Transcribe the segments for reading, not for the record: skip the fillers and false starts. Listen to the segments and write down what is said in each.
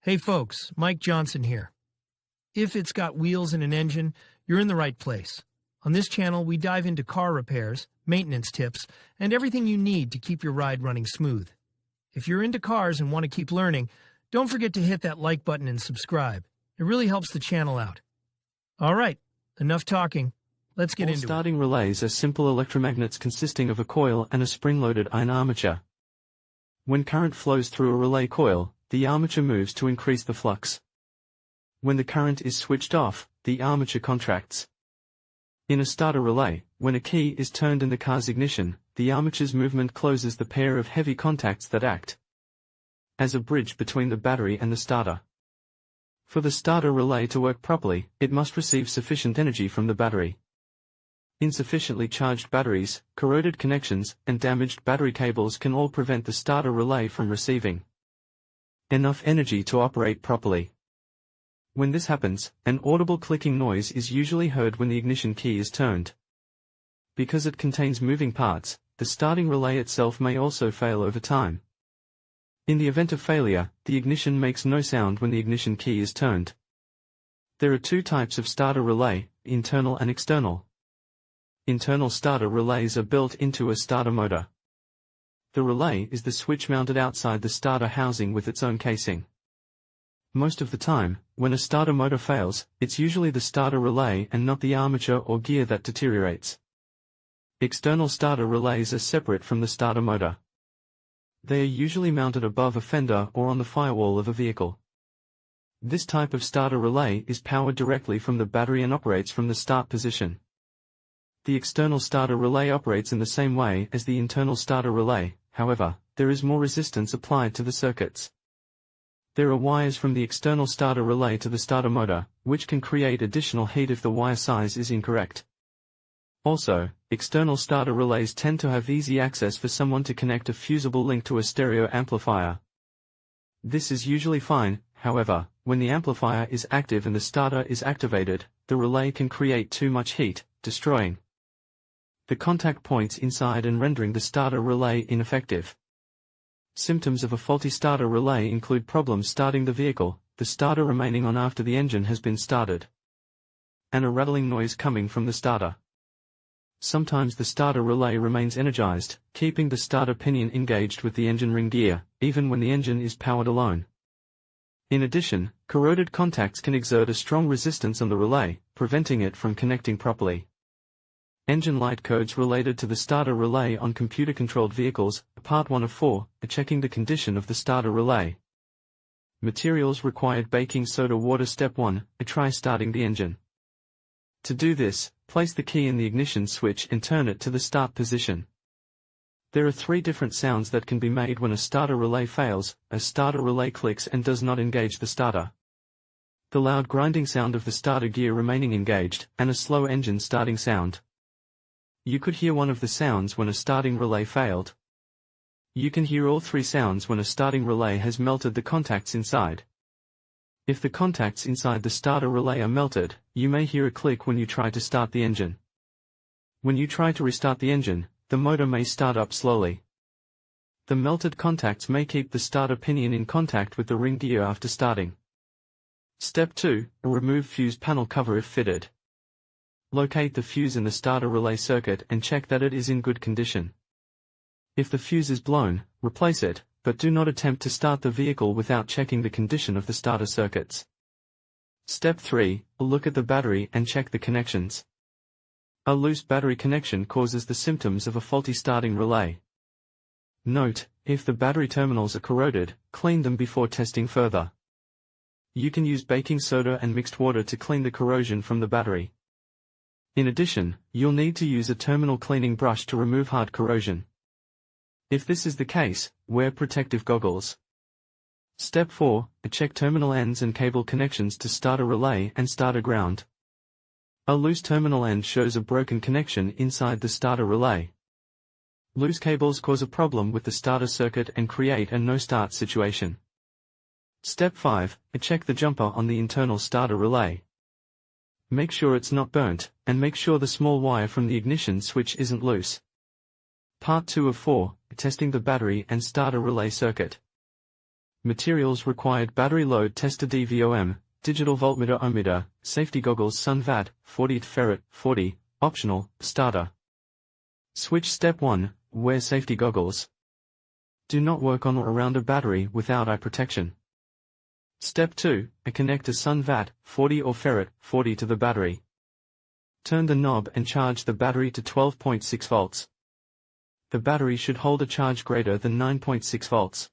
Hey folks, Mike Johnson here. If it's got wheels and an engine, you're in the right place. On this channel, we dive into car repairs, maintenance tips, and everything you need to keep your ride running smooth. If you're into cars and want to keep learning, don't forget to hit that like button and subscribe. It really helps the channel out. All right, enough talking. Let's get into it. Starting relays are simple electromagnets consisting of a coil and a spring-loaded iron armature. When current flows through a relay coil, the armature moves to increase the flux. When the current is switched off, the armature contracts. In a starter relay, when a key is turned in the car's ignition, the armature's movement closes the pair of heavy contacts that act as a bridge between the battery and the starter. For the starter relay to work properly, it must receive sufficient energy from the battery. Insufficiently charged batteries, corroded connections, and damaged battery cables can all prevent the starter relay from receiving enough energy to operate properly. When this happens, an audible clicking noise is usually heard when the ignition key is turned. Because it contains moving parts, the starting relay itself may also fail over time. In the event of failure, the ignition makes no sound when the ignition key is turned. There are two types of starter relay, internal and external. Internal starter relays are built into a starter motor. The relay is the switch mounted outside the starter housing with its own casing. Most of the time, when a starter motor fails, it's usually the starter relay and not the armature or gear that deteriorates. External starter relays are separate from the starter motor. They are usually mounted above a fender or on the firewall of a vehicle. This type of starter relay is powered directly from the battery and operates from the start position. The external starter relay operates in the same way as the internal starter relay. However, there is more resistance applied to the circuits. There are wires from the external starter relay to the starter motor, which can create additional heat if the wire size is incorrect. Also, external starter relays tend to have easy access for someone to connect a fusible link to a stereo amplifier. This is usually fine. However, when the amplifier is active and the starter is activated, the relay can create too much heat, destroying the contact points inside and rendering the starter relay ineffective. Symptoms of a faulty starter relay include problems starting the vehicle, the starter remaining on after the engine has been started, and a rattling noise coming from the starter. Sometimes the starter relay remains energized, keeping the starter pinion engaged with the engine ring gear, even when the engine is powered alone. In addition, corroded contacts can exert a strong resistance on the relay, preventing it from connecting properly. Engine light codes related to the starter relay on computer-controlled vehicles, Part 1 of 4, are checking the condition of the starter relay. Materials required: baking soda, water. Step 1, try starting the engine. To do this, place the key in the ignition switch and turn it to the start position. There are three different sounds that can be made when a starter relay fails: a starter relay clicks and does not engage the starter, the loud grinding sound of the starter gear remaining engaged, and a slow engine starting sound. You could hear one of the sounds when a starting relay failed. You can hear all three sounds when a starting relay has melted the contacts inside. If the contacts inside the starter relay are melted, you may hear a click when you try to start the engine. When you try to restart the engine, the motor may start up slowly. The melted contacts may keep the starter pinion in contact with the ring gear after starting. Step 2, remove fuse panel cover if fitted. Locate the fuse in the starter relay circuit and check that it is in good condition. If the fuse is blown, replace it, but do not attempt to start the vehicle without checking the condition of the starter circuits. Step 3, look at the battery and check the connections. A loose battery connection causes the symptoms of a faulty starting relay. Note, if the battery terminals are corroded, clean them before testing further. You can use baking soda and mixed water to clean the corrosion from the battery. In addition, you'll need to use a terminal cleaning brush to remove hard corrosion. If this is the case, wear protective goggles. Step 4, check terminal ends and cable connections to starter relay and starter ground. A loose terminal end shows a broken connection inside the starter relay. Loose cables cause a problem with the starter circuit and create a no-start situation. Step 5, check the jumper on the internal starter relay. Make sure it's not burnt, and make sure the small wire from the ignition switch isn't loose. Part 2 of 4, testing the battery and starter relay circuit. Materials required: battery load tester DVOM, digital voltmeter ohmmeter, safety goggles sun vat, 40 ferret, 40, optional, starter. Switch. Step 1, wear safety goggles. Do not work on or around a battery without eye protection. Step 2, connect a sun vat, 40 or ferret, 40 to the battery. Turn the knob and charge the battery to 12.6 volts. The battery should hold a charge greater than 9.6 volts.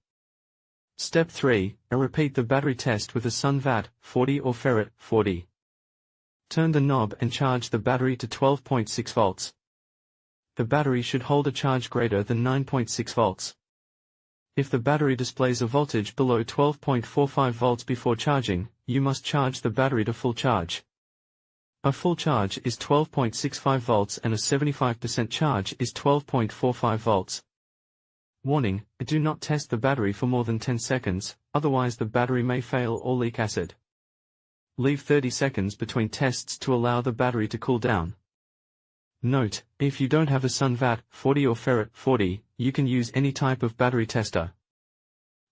Step 3, repeat the battery test with a sun vat, 40 or ferret, 40. Turn the knob and charge the battery to 12.6 volts. The battery should hold a charge greater than 9.6 volts. If the battery displays a voltage below 12.45 volts before charging, you must charge the battery to full charge. A full charge is 12.65 volts and a 75% charge is 12.45 volts. Warning: do not test the battery for more than 10 seconds, otherwise the battery may fail or leak acid. Leave 30 seconds between tests to allow the battery to cool down. Note: if you don't have a sun vat, 40 or ferret, 40, you can use any type of battery tester.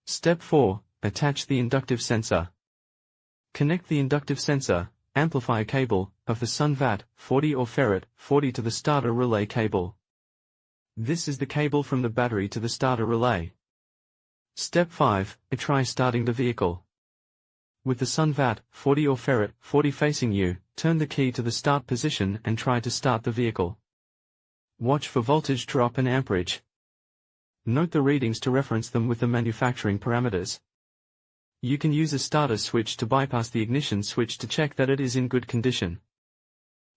Step 4, attach the inductive sensor. Connect the inductive sensor, amplifier cable, of the sun vat, 40 or ferret, 40 to the starter relay cable. This is the cable from the battery to the starter relay. Step 5, try starting the vehicle. With the sun vat, 40 or ferret, 40 facing you, turn the key to the start position and try to start the vehicle. Watch for voltage drop and amperage. Note the readings to reference them with the manufacturing parameters. You can use a starter switch to bypass the ignition switch to check that it is in good condition.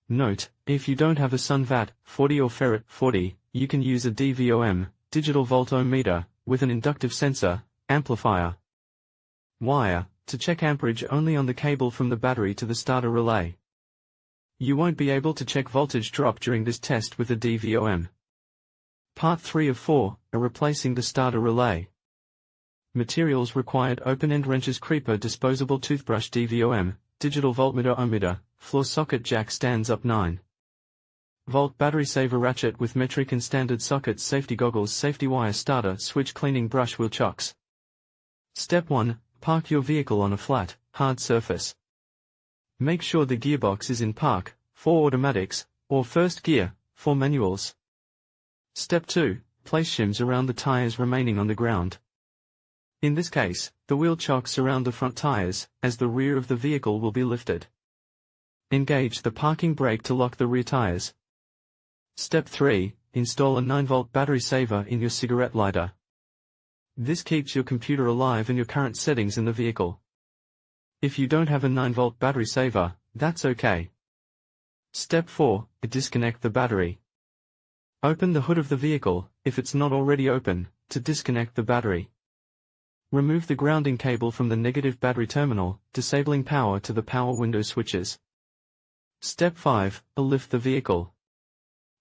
Note: if you don't have a sun vat, 40 or ferret, 40, you can use a DVOM, digital voltmeter, with an inductive sensor, amplifier wire, to check amperage only on the cable from the battery to the starter relay. You won't be able to check voltage drop during this test with a DVOM. Part 3 of 4, replacing the starter relay. Materials required: open-end wrenches, creeper, disposable toothbrush, DVOM, digital voltmeter ohmmeter, floor socket jack stands up 9 volt, battery saver ratchet with metric and standard sockets, safety goggles, safety wire, starter switch, cleaning brush, wheel chocks. Step 1, park your vehicle on a flat, hard surface. Make sure the gearbox is in park, 4 automatics, or first gear, 4 manuals. Step 2, place shims around the tires remaining on the ground. In this case, the wheel chocks surround the front tires, as the rear of the vehicle will be lifted. Engage the parking brake to lock the rear tires. Step 3, install a 9-volt battery saver in your cigarette lighter. This keeps your computer alive and your current settings in the vehicle. If you don't have a 9-volt battery saver, that's okay. Step 4, disconnect the battery. Open the hood of the vehicle, if it's not already open, to disconnect the battery. Remove the grounding cable from the negative battery terminal, disabling power to the power window switches. Step 5, lift the vehicle.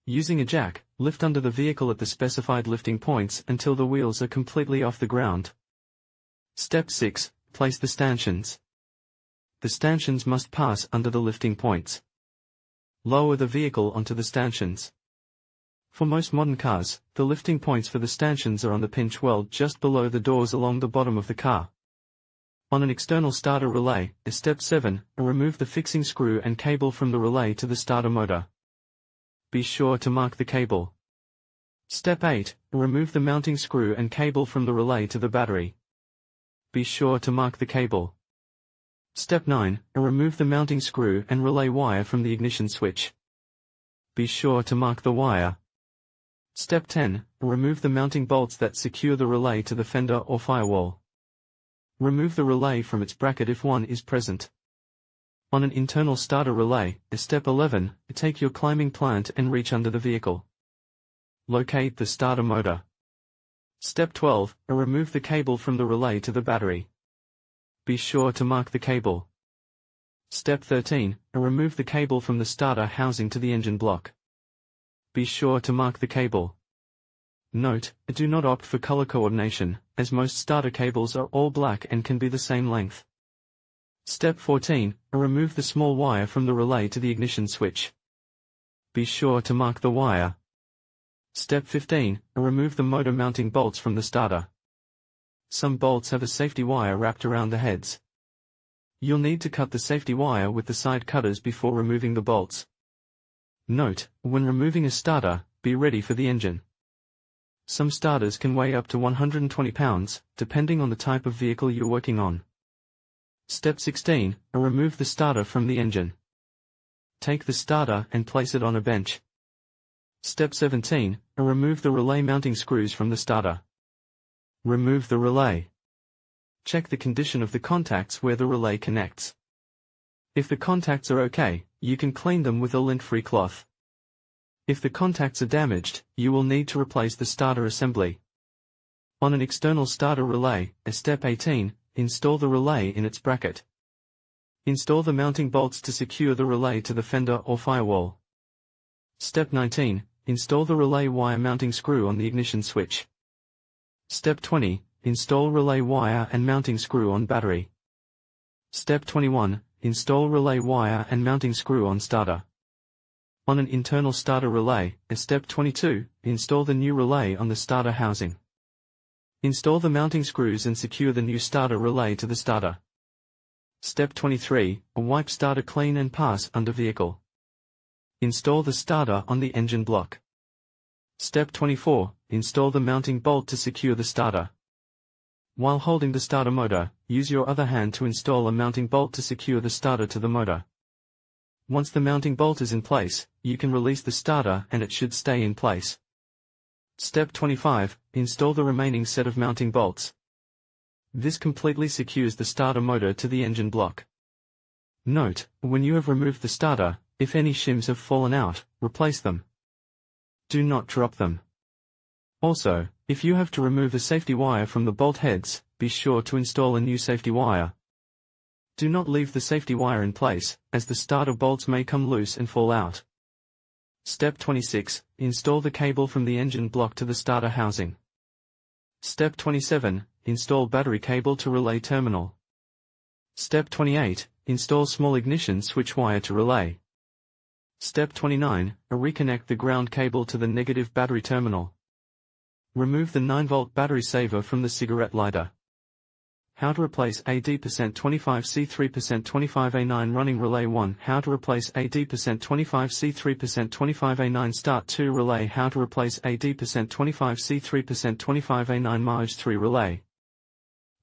Using a jack, lift under the vehicle at the specified lifting points until the wheels are completely off the ground. Step 6, place the stanchions. The stanchions must pass under the lifting points. Lower the vehicle onto the stanchions. For most modern cars, the lifting points for the stanchions are on the pinch weld just below the doors along the bottom of the car. On an external starter relay, Step 7, remove the fixing screw and cable from the relay to the starter motor. Be sure to mark the cable. Step 8, remove the mounting screw and cable from the relay to the battery. Be sure to mark the cable. Step 9, remove the mounting screw and relay wire from the ignition switch. Be sure to mark the wire. Step 10, remove the mounting bolts that secure the relay to the fender or firewall. Remove the relay from its bracket if one is present. On an internal starter relay, Step 11, take your climbing plant and reach under the vehicle. Locate the starter motor. Step 12, remove the cable from the relay to the battery. Be sure to mark the cable. Step 13, remove the cable from the starter housing to the engine block. Be sure to mark the cable. Note, do not opt for color coordination, as most starter cables are all black and can be the same length. Step 14, remove the small wire from the relay to the ignition switch. Be sure to mark the wire. Step 15, remove the motor mounting bolts from the starter. Some bolts have a safety wire wrapped around the heads. You'll need to cut the safety wire with the side cutters before removing the bolts. Note, when removing a starter, be ready for the engine. Some starters can weigh up to 120 pounds, depending on the type of vehicle you're working on. Step 16, remove the starter from the engine. Take the starter and place it on a bench. Step 17, remove the relay mounting screws from the starter. Remove the relay. Check the condition of the contacts where the relay connects. If the contacts are okay, you can clean them with a lint-free cloth. If the contacts are damaged, you will need to replace the starter assembly. On an external starter relay, Step 18, install the relay in its bracket. Install the mounting bolts to secure the relay to the fender or firewall. Step 19, install the relay wire mounting screw on the ignition switch. Step 20, install relay wire and mounting screw on battery. Step 21, install relay wire and mounting screw on starter. On an internal starter relay, Step 22, install the new relay on the starter housing. Install the mounting screws and secure the new starter relay to the starter. Step 23, wipe starter clean and pass under vehicle. Install the starter on the engine block. Step 24, install the mounting bolt to secure the starter. While holding the starter motor, use your other hand to install a mounting bolt to secure the starter to the motor. Once the mounting bolt is in place, you can release the starter and it should stay in place. Step 25, install the remaining set of mounting bolts. This completely secures the starter motor to the engine block. Note, when you have removed the starter, if any shims have fallen out, replace them. Do not drop them. Also, if you have to remove a safety wire from the bolt heads, be sure to install a new safety wire. Do not leave the safety wire in place, as the starter bolts may come loose and fall out. Step 26, install the cable from the engine block to the starter housing. Step 27, install battery cable to relay terminal. Step 28, install small ignition switch wire to relay. Step 29, reconnect the ground cable to the negative battery terminal. Remove the 9-volt battery saver from the cigarette lighter. How to replace AD%25C3%25A9 running relay 1. How to replace AD%25C3%25A9 start 2 relay. How to replace AD%25C3%25A9 Marge 3 relay.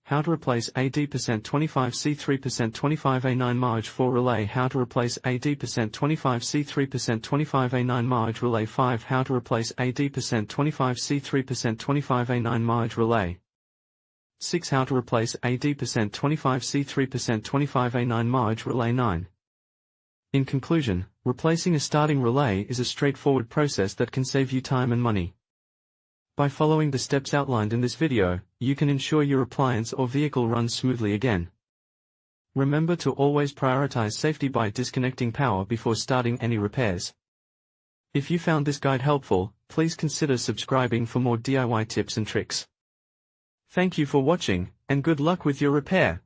How to replace AD%25C3%25A9 Marge 4 relay. How to replace AD%25C3%25A9 Marge relay 5. How to replace AD%25C3%25A9 Marge relay 6. How to replace AD%25C3%25A9 Marge relay 9. In conclusion, replacing a starting relay is a straightforward process that can save you time and money. By following the steps outlined in this video, you can ensure your appliance or vehicle runs smoothly again. Remember to always prioritize safety by disconnecting power before starting any repairs. If you found this guide helpful, please consider subscribing for more DIY tips and tricks. Thank you for watching, and good luck with your repair.